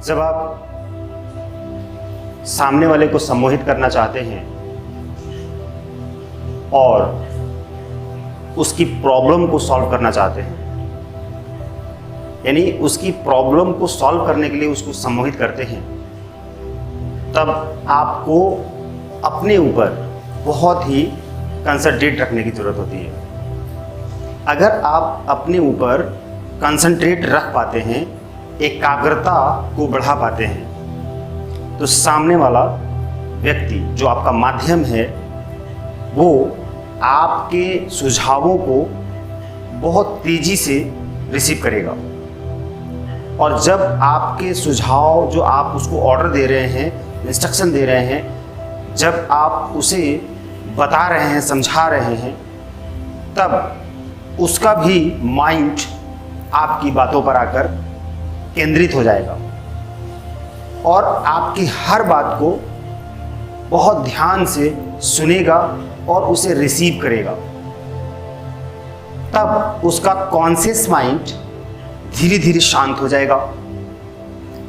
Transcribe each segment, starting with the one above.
जब आप सामने वाले को सम्मोहित करना चाहते हैं और उसकी प्रॉब्लम को सॉल्व करना चाहते हैं, यानी उसकी प्रॉब्लम को सॉल्व करने के लिए उसको सम्मोहित करते हैं, तब आपको अपने ऊपर बहुत ही कंसंट्रेट रखने की ज़रूरत होती है। अगर आप अपने ऊपर कंसंट्रेट रख पाते हैं, एकाग्रता को बढ़ा पाते हैं, तो सामने वाला व्यक्ति जो आपका माध्यम है वो आपके सुझावों को बहुत तेज़ी से रिसीव करेगा। और जब आपके सुझाव जो आप उसको ऑर्डर दे रहे हैं, इंस्ट्रक्शन दे रहे हैं, जब आप उसे बता रहे हैं, समझा रहे हैं, तब उसका भी माइंड आपकी बातों पर आकर केंद्रित हो जाएगा और आपकी हर बात को बहुत ध्यान से सुनेगा और उसे रिसीव करेगा। तब उसका कॉन्शियस माइंड धीरे धीरे शांत हो जाएगा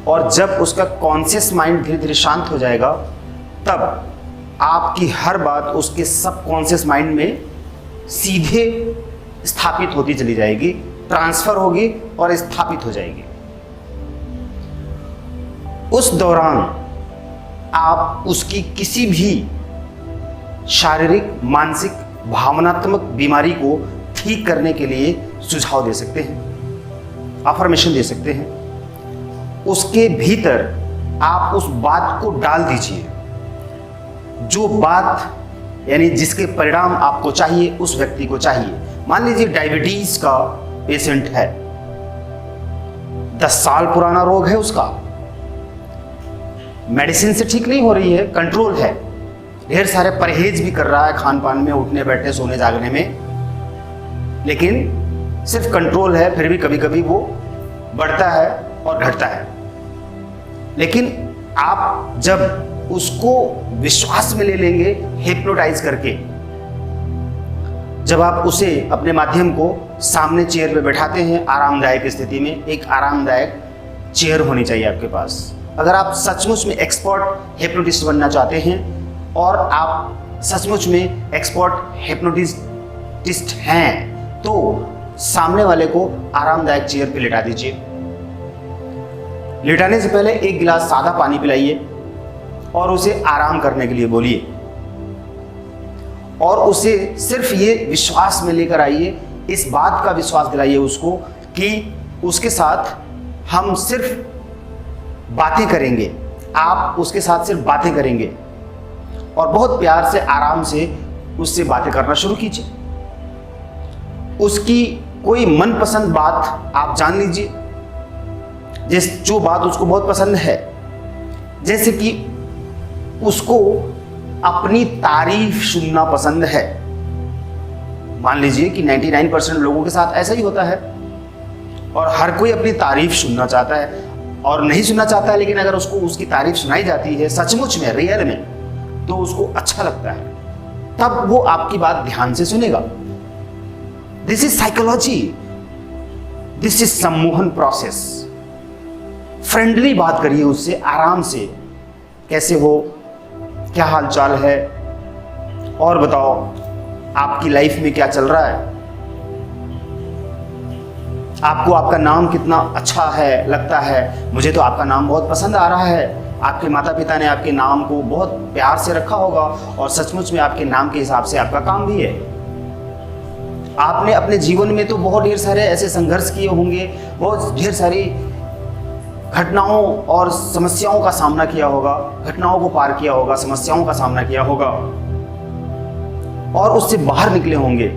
और जब उसका कॉन्शियस माइंड धीरे धीरे शांत हो जाएगा, तब आपकी हर बात उसके सबकॉन्शियस माइंड में सीधे स्थापित होती चली जाएगी, ट्रांसफर होगी और स्थापित हो जाएगी। उस दौरान आप उसकी किसी भी शारीरिक, मानसिक, भावनात्मक बीमारी को ठीक करने के लिए सुझाव दे सकते हैं, अफर्मेशन दे सकते हैं। उसके भीतर आप उस बात को डाल दीजिए, जो बात यानी जिसके परिणाम आपको चाहिए, उस व्यक्ति को चाहिए। मान लीजिए डायबिटीज का पेशेंट है, 10 साल पुराना रोग है उसका, मेडिसिन से ठीक नहीं हो रही है, कंट्रोल है, ढेर सारे परहेज भी कर रहा है खान पान में, उठने बैठने सोने जागने में, लेकिन सिर्फ कंट्रोल है, फिर भी कभी कभी वो बढ़ता है और घटता है। लेकिन आप जब उसको विश्वास में ले लेंगे, हिप्नोटाइज करके, जब आप उसे अपने माध्यम को सामने चेयर पे बैठाते हैं, आरामदायक स्थिति में, एक आरामदायक चेयर होनी चाहिए आपके पास। अगर आप सचमुच में एक्सपर्ट हिप्नोटिस्ट बनना चाहते हैं और आप सचमुच में एक्सपर्ट हिप्नोटिस्ट हैं, तो सामने वाले को आरामदायक चेयर पे लिटा दीजिए। लिटाने से पहले एक गिलास सादा पानी पिलाइए और उसे आराम करने के लिए बोलिए और उसे सिर्फ ये विश्वास में लेकर आइए, इस बात का विश्वास दिलाइए उसको कि उसके साथ हम सिर्फ बातें करेंगे, आप उसके साथ सिर्फ बातें करेंगे और बहुत प्यार से, आराम से उससे बातें करना शुरू कीजिए। उसकी कोई मनपसंद बात आप जान लीजिए, जो बात उसको बहुत पसंद है, जैसे कि उसको अपनी तारीफ सुनना पसंद है। मान लीजिए कि 99% लोगों के साथ ऐसा ही होता है और हर कोई अपनी तारीफ सुनना चाहता है और नहीं सुनना चाहता है, लेकिन अगर उसको उसकी तारीफ सुनाई जाती है सचमुच में, रियल में, तो उसको अच्छा लगता है, तब वो आपकी बात ध्यान से सुनेगा। This is psychology, this is सम्मोहन प्रोसेस। फ्रेंडली बात करिए उससे, आराम से, कैसे हो, क्या हालचाल है, और बताओ आपकी लाइफ में क्या चल रहा है, आपको आपका नाम कितना अच्छा है, लगता है, मुझे तो आपका नाम बहुत पसंद आ रहा है। आपके माता पिता ने आपके नाम को बहुत प्यार से रखा होगा और सचमुच में आपके नाम के हिसाब से आपका काम भी है। आपने अपने जीवन में तो बहुत ढेर सारे ऐसे संघर्ष किए होंगे, बहुत ढेर सारी घटनाओं और समस्याओं का सामना किया होगा, घटनाओं को पार किया होगा, समस्याओं का सामना किया होगा और उससे बाहर निकले होंगे।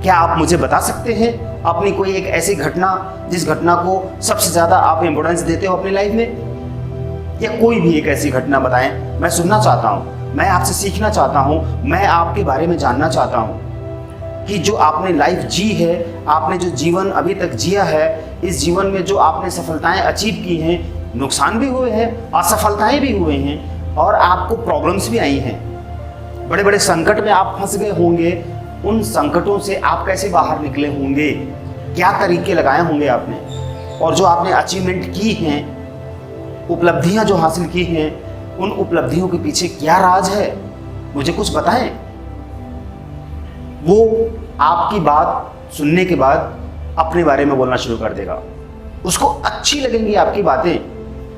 क्या आप मुझे बता सकते हैं अपनी कोई एक ऐसी घटना जिस घटना को सबसे ज़्यादा आप इम्पोर्टेंस देते हो अपनी लाइफ में? या कोई भी एक ऐसी घटना बताएं, मैं सुनना चाहता हूँ, मैं आपसे सीखना चाहता हूँ, मैं आपके बारे में जानना चाहता हूँ कि जो आपने लाइफ जी है, आपने जो जीवन अभी तक जिया है, इस जीवन में जो आपने सफलताएं अचीव की हैं, नुकसान भी हुए हैं, असफलताएं भी हुए हैं और आपको प्रॉब्लम्स भी आई हैं, बड़े बड़े संकट में आप फंस गए होंगे। उन संकटों से आप कैसे बाहर निकले होंगे, क्या तरीके लगाए होंगे आपने, और जो आपने अचीवमेंट की हैं उपलब्धियां जो हासिल की हैं, उन उपलब्धियों के पीछे क्या राज है, मुझे कुछ बताएं। वो आपकी बात सुनने के बाद अपने बारे में बोलना शुरू कर देगा। उसको अच्छी लगेंगी आपकी बातें,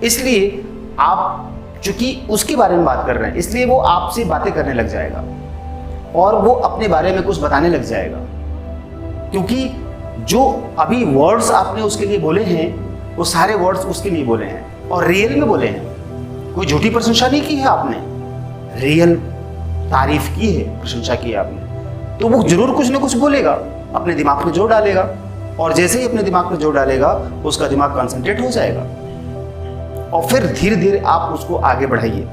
इसलिए आप चूंकि उसके बारे में बात कर रहे हैं, इसलिए वो आपसे बातें करने लग जाएगा और वो अपने बारे में कुछ बताने लग जाएगा। क्योंकि जो अभी वर्ड्स आपने उसके लिए बोले हैं, वो सारे वर्ड्स उसके लिए बोले हैं और रियल में बोले हैं। कोई झूठी प्रशंसा नहीं की है आपने, रियल तारीफ की है, प्रशंसा की है आपने। तो वो जरूर कुछ ना कुछ बोलेगा, अपने दिमाग में जोर डालेगा, और जैसे ही अपने दिमाग में जोर डालेगा उसका दिमाग कंसंट्रेट हो जाएगा और फिर धीरे धीरे आप उसको आगे बढ़ाइए।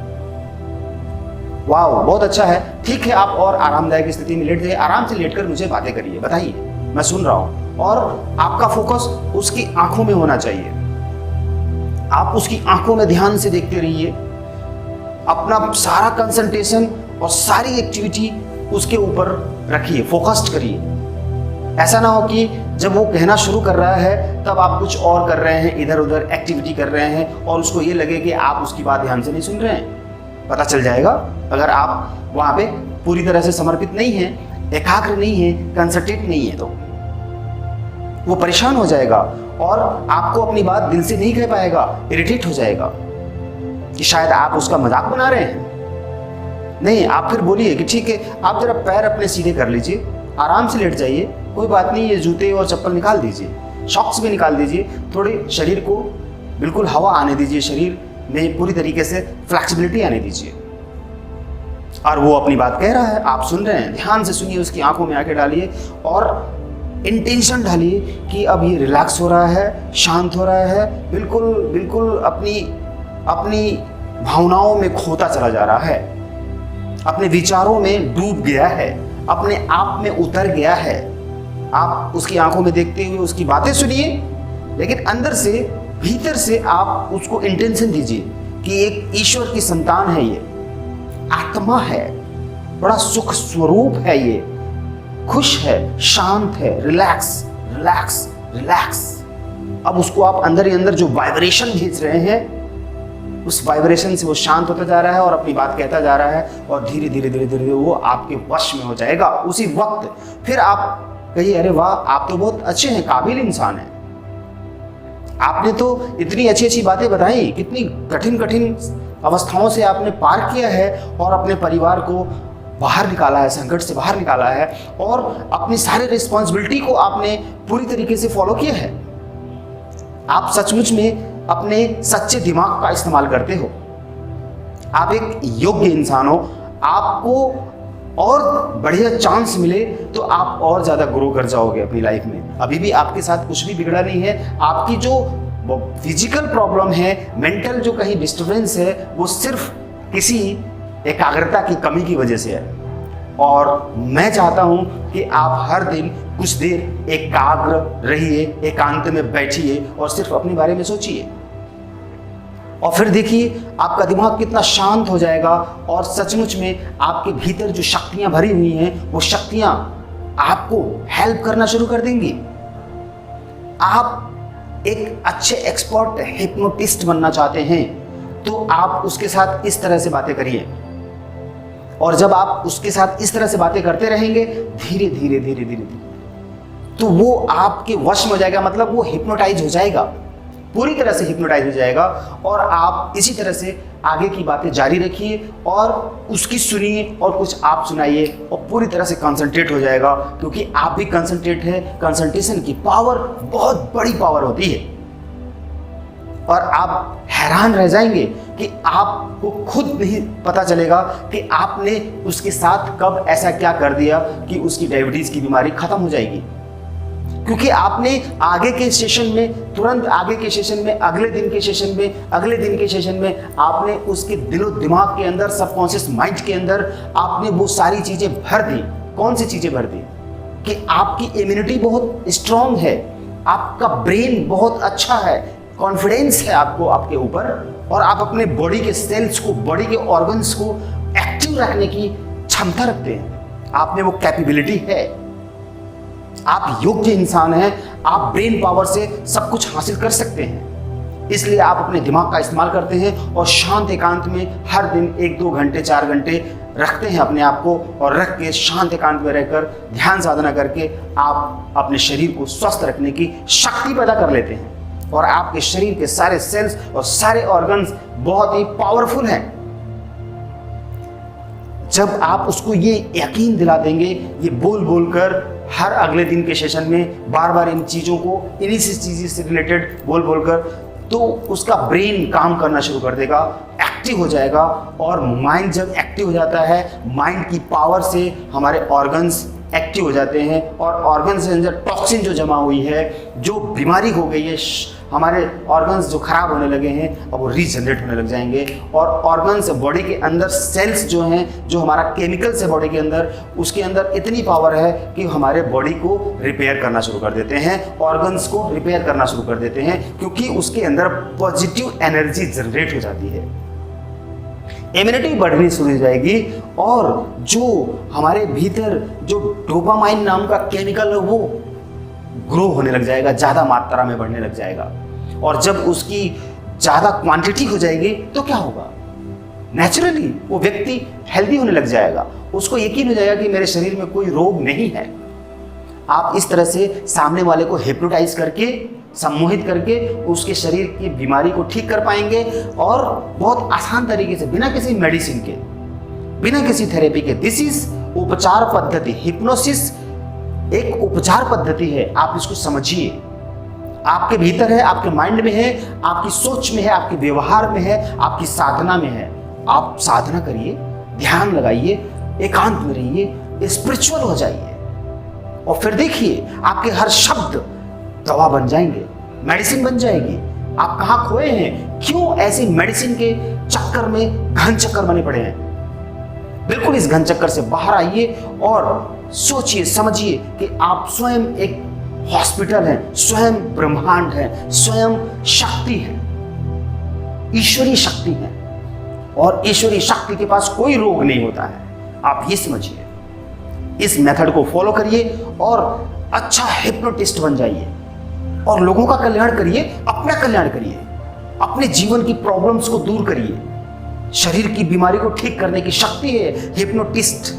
वाह, बहुत अच्छा है, ठीक है, आप और आरामदायक स्थिति में लेट जाइए, आराम से लेटकर मुझे बातें करिए, बताइए, मैं सुन रहा हूं। और आपका फोकस उसकी आंखों में होना चाहिए। आप उसकी आंखों में ध्यान से देखते रहिए, अपना सारा कंसंट्रेशन और सारी एक्टिविटी उसके ऊपर रखिए, फोकस्ड करिए। ऐसा ना हो कि जब वो कहना शुरू कर रहा है तब आप कुछ और कर रहे हैं, इधर उधर एक्टिविटी कर रहे हैं और उसको ये लगे कि आप उसकी बात ध्यान से नहीं सुन रहे हैं। पता चल जाएगा अगर आप वहां पे पूरी तरह से समर्पित नहीं हैं, एकाग्र नहीं है, कंसंट्रेट नहीं है, तो वो परेशान हो जाएगा और आपको अपनी बात दिल से नहीं कह पाएगा, इरिटेट हो जाएगा कि शायद आप उसका मजाक बना रहे हैं। नहीं, आप फिर बोलिए कि ठीक है, आप जरा पैर अपने सीधे कर लीजिए, आराम से लेट जाइए, कोई बात नहीं, ये जूते और चप्पल निकाल दीजिए, सॉक्स भी निकाल दीजिए, थोड़े शरीर को बिल्कुल हवा आने दीजिए, शरीर में पूरी तरीके से फ्लेक्सिबिलिटी आने दीजिए। और वो अपनी बात कह रहा है, आप सुन रहे हैं, ध्यान से सुनिए, उसकी आंखों में आके डालिए और इंटेंशन डालिए कि अब ये रिलैक्स हो रहा है, शांत हो रहा है, बिल्कुल बिल्कुल अपनी भावनाओं में खोता चला जा रहा है, अपने विचारों में डूब गया है, अपने आप में उतर गया है। आप उसकी आंखों में देखते हुए उसकी बातें सुनिए, लेकिन अंदर से, भीतर से आप उसको इंटेंशन दीजिए कि एक ईश्वर की संतान है, ये आत्मा है, बड़ा सुख स्वरूप है, ये खुश है, शांत है, रिलैक्स रिलैक्स रिलैक्स। अब उसको आप अंदर ही अंदर जो वाइब्रेशन भेज रहे हैं, उस वाइब्रेशन से वो शांत होता जा रहा है और अपनी बात कहता जा रहा है और धीरे धीरे धीरे धीरे वो आपके वश में हो जाएगा। उसी वक्त फिर आप कहिए, अरे वाह, आप तो बहुत अच्छे हैं, काबिल इंसान हैं, आपने तो इतनी अच्छी अच्छी बातें बताई, कितनी कठिन कठिन अवस्थाओं से आपने पार किया है और अपने परिवार को बाहर निकाला है, संकट से बाहर निकाला है और अपनी सारी रिस्पॉन्सिबिलिटी को आपने पूरी तरीके से फॉलो किया है। आप सचमुच में अपने सच्चे दिमाग का इस्तेमाल करते हो, आप एक योग्य इंसान हो। आपको और बढ़िया चांस मिले तो आप और ज़्यादा ग्रो कर जाओगे अपनी लाइफ में। अभी भी आपके साथ कुछ भी बिगड़ा नहीं है। आपकी जो फिजिकल प्रॉब्लम है, मेंटल जो कहीं डिस्टर्बेंस है, वो सिर्फ किसी एकाग्रता की कमी की वजह से है। और मैं चाहता हूं कि आप हर दिन कुछ देर एकाग्र रहिए, एकांत में बैठिए और सिर्फ अपने बारे में सोचिए और फिर देखिए आपका दिमाग कितना शांत हो जाएगा और सचमुच में आपके भीतर जो शक्तियां भरी हुई हैं, वो शक्तियां आपको हेल्प करना शुरू कर देंगी। आप एक अच्छे एक्सपर्ट हिप्नोटिस्ट बनना चाहते हैं तो आप उसके साथ इस तरह से बातें करिए और जब आप उसके साथ इस तरह से बातें करते रहेंगे धीरे धीरे धीरे धीरे तो वो आपके वश में हो जाएगा, मतलब वो हिप्नोटाइज हो जाएगा, पूरी तरह से हिप्नोटाइज हो जाएगा। और आप इसी तरह से आगे की बातें जारी रखिए और उसकी सुनिए और कुछ आप सुनाइए और पूरी तरह से कंसंट्रेट हो जाएगा, क्योंकि आप भी कंसंट्रेट है। कंसंट्रेशन की पावर बहुत बड़ी पावर होती है और आप हैरान रह जाएंगे कि आपको खुद नहीं पता चलेगा कि आपने उसके साथ कब ऐसा क्या कर दिया कि उसकी डायबिटीज की बीमारी खत्म हो जाएगी। क्योंकि आपने आगे के सेशन में, तुरंत आगे के सेशन में, अगले दिन के सेशन में, अगले दिन के सेशन में आपने उसके दिलो दिमाग के अंदर, सबकॉन्शियस माइंड के अंदर आपने वो सारी चीजें भर दी। कौन सी चीजें भर दी? कि आपकी इम्यूनिटी बहुत स्ट्रांग है, आपका ब्रेन बहुत अच्छा है, कॉन्फिडेंस है आपको आपके ऊपर, और आप अपने बॉडी के सेल्स को, बॉडी के ऑर्गन्स को एक्टिव रखने की क्षमता रखते हैं। आप में वो कैपेबिलिटी है। आप योग्य इंसान हैं, आप ब्रेन पावर से सब कुछ हासिल कर सकते हैं। इसलिए आप अपने दिमाग का इस्तेमाल करते हैं और शांत एकांत में हर दिन 1-2 घंटे 4 घंटे रखते हैं अपने आप को, और रख के शांत एकांत में रहकर ध्यान साधना करके आप अपने शरीर को स्वस्थ रखने की शक्ति पैदा कर लेते हैं और आपके शरीर के सारे सेल्स और सारे ऑर्गन्स बहुत ही पावरफुल हैं। जब आप उसको ये यकीन दिला देंगे, ये बोल बोल कर हर अगले दिन के सेशन में बार बार इन चीज़ों को, इन्हीं चीज़ों से रिलेटेड बोल बोल कर, तो उसका ब्रेन काम करना शुरू कर देगा, एक्टिव हो जाएगा। और माइंड जब एक्टिव हो जाता है, माइंड की पावर से हमारे ऑर्गन्स एक्टिव हो जाते हैं और ऑर्गन से अंदर टॉक्सिन जो जमा हुई है, जो बीमारी हो गई है, हमारे ऑर्गन्स जो खराब होने लगे हैं, अब वो रीजनरेट होने लग जाएंगे। और ऑर्गन्स, बॉडी के अंदर सेल्स जो हैं, जो हमारा केमिकल्स है बॉडी के अंदर, उसके अंदर इतनी पावर है कि हमारे बॉडी को रिपेयर करना शुरू कर देते हैं, ऑर्गन्स को रिपेयर करना शुरू कर देते हैं, क्योंकि उसके अंदर पॉजिटिव एनर्जी जनरेट हो जाती है, इम्यूनिटी बढ़नी शुरू हो जाएगी। और जो हमारे भीतर जो डोपामाइन नाम का केमिकल है वो ग्रो होने लग जाएगा, ज़्यादा मात्रा में बढ़ने लग जाएगा। और जब उसकी ज़्यादा क्वांटिटी हो जाएगी तो क्या होगा, नेचुरली वो व्यक्ति हेल्दी होने लग जाएगा, उसको यकीन हो जाएगा कि मेरे शरीर में कोई रोग नहीं है। आप इस तरह से सामने वाले को हिप्नोटाइज करके, सम्मोहित करके उसके शरीर की बीमारी को ठीक कर पाएंगे और बहुत आसान तरीके से, बिना किसी मेडिसिन के, बिना किसी थेरेपी के। दिस इज उपचार पद्धति। हिप्नोसिस एक उपचार पद्धति है, आप इसको समझिए। आपके भीतर है, आपके माइंड में है, आपकी सोच में है, आपके व्यवहार में है, आपकी साधना में है। आप साधना करिए, ध्यान लगाइए, एकांत में रहिए, स्पिरिचुअल हो जाइए और फिर देखिए आपके हर शब्द दवा बन जाएंगे, मेडिसिन बन जाएगी। आप कहाँ खोए हैं, क्यों ऐसी मेडिसिन के चक्कर में घन चक्कर बने पड़े हैं? बिल्कुल इस घन चक्कर से बाहर आइए और सोचिए, समझिए कि आप स्वयं एक हॉस्पिटल हैं, स्वयं ब्रह्मांड है, स्वयं शक्ति है, ईश्वरीय शक्ति है। और ईश्वरीय शक्ति के पास कोई रोग नहीं होता है। आप ये समझिए, इस मेथड को फॉलो करिए और अच्छा हिप्नोटिस्ट बन जाइए और लोगों का कल्याण करिए, अपना कल्याण करिए, अपने जीवन की प्रॉब्लम्स को दूर करिए। शरीर की बीमारी को ठीक करने की शक्ति है। हिप्नोटिस्ट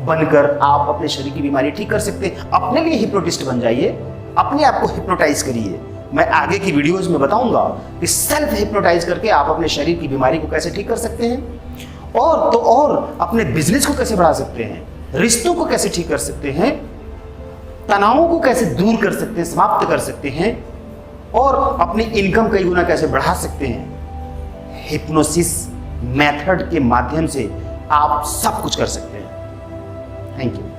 बनकर आप अपने शरीर की बीमारी ठीक कर सकते हैं। अपने लिए हिप्नोटिस्ट बन जाइए, अपने आप को हिप्नोटाइज करिए। मैं आगे की वीडियोज में बताऊंगा कि सेल्फ हिप्नोटाइज करके आप अपने शरीर की बीमारी को कैसे ठीक कर सकते हैं और अपने बिजनेस को कैसे बढ़ा सकते हैं, रिश्तों को कैसे ठीक कर सकते हैं, तनावों को कैसे दूर कर सकते हैं, समाप्त कर सकते हैं और अपनी इनकम कई गुना कैसे बढ़ा सकते हैं। हिप्नोसिस मेथड के माध्यम से आप सब कुछ कर सकते हैं। Thank you.